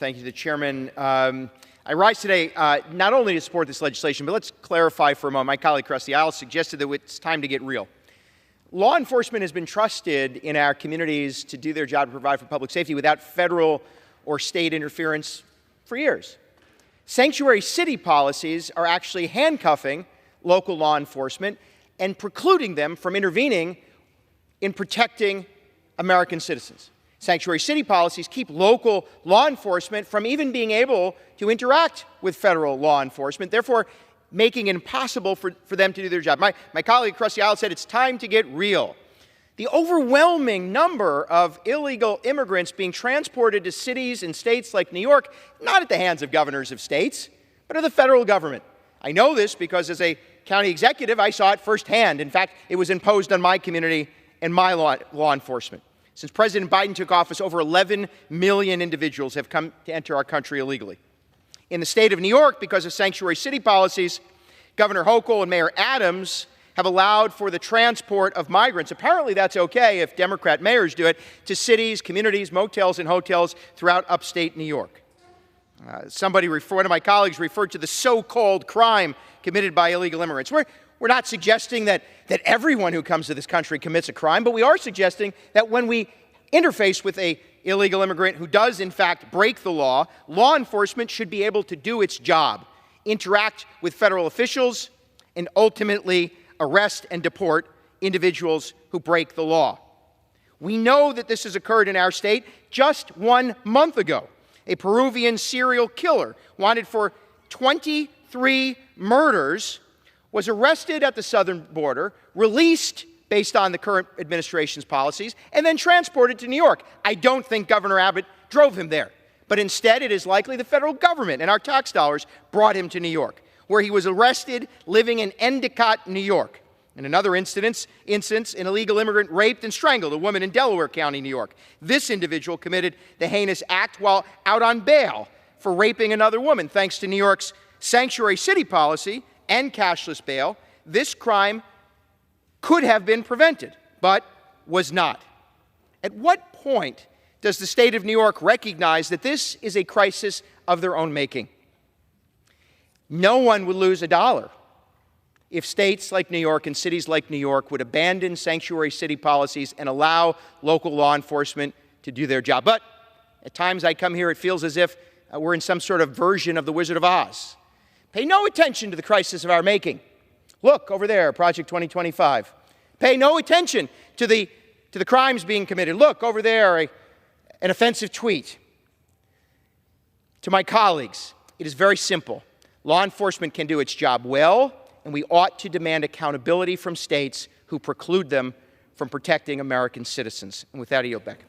Thank you to the chairman. I rise today not only to support this legislation, but let's clarify for a moment. My colleague across the aisle suggested that it's time to get real. Law enforcement has been trusted in our communities to do their job to provide for public safety without federal or state interference for years. Sanctuary city policies are actually handcuffing local law enforcement and precluding them from intervening in protecting American citizens. Sanctuary city policies keep local law enforcement from even being able to interact with federal law enforcement, therefore making it impossible for them to do their job. My colleague across the aisle said it's time to get real. The overwhelming number of illegal immigrants being transported to cities and states like New York, not at the hands of governors of states, but of the federal government. I know this because as a county executive, I saw it firsthand. In fact, it was imposed on my community and my law enforcement. Since President Biden took office, over 11 million individuals have come to enter our country illegally. In the state of New York, because of sanctuary city policies, Governor Hochul and Mayor Adams have allowed for the transport of migrants. Apparently that's okay if Democrat mayors do it, to cities, communities, motels, and hotels throughout upstate New York. One of my colleagues referred to the so-called crime committed by illegal immigrants. We're not suggesting that everyone who comes to this country commits a crime, but we are suggesting that when we interface with an illegal immigrant who does, in fact, break the law enforcement should be able to do its job, interact with federal officials, and ultimately arrest and deport individuals who break the law. We know that this has occurred in our state just 1 month ago. A Peruvian serial killer wanted for 23 murders was arrested at the southern border, released based on the current administration's policies, and then transported to New York. I don't think Governor Abbott drove him there, but instead it is likely the federal government and our tax dollars brought him to New York, where he was arrested living in Endicott, New York. In another instance, an illegal immigrant raped and strangled a woman in Delaware County, New York. This individual committed the heinous act while out on bail for raping another woman. Thanks to New York's sanctuary city policy and cashless bail, this crime could have been prevented, but was not. At what point does the state of New York recognize that this is a crisis of their own making? No one would lose a dollar if states like New York and cities like New York would abandon sanctuary city policies and allow local law enforcement to do their job. But at times I come here, it feels as if we're in some sort of version of the Wizard of Oz. Pay no attention to the crisis of our making. Look over there, Project 2025. Pay no attention to the crimes being committed. Look over there, an offensive tweet. To my colleagues, it is very simple. Law enforcement can do its job well, and we ought to demand accountability from states who preclude them from protecting American citizens. And with that, I yield back.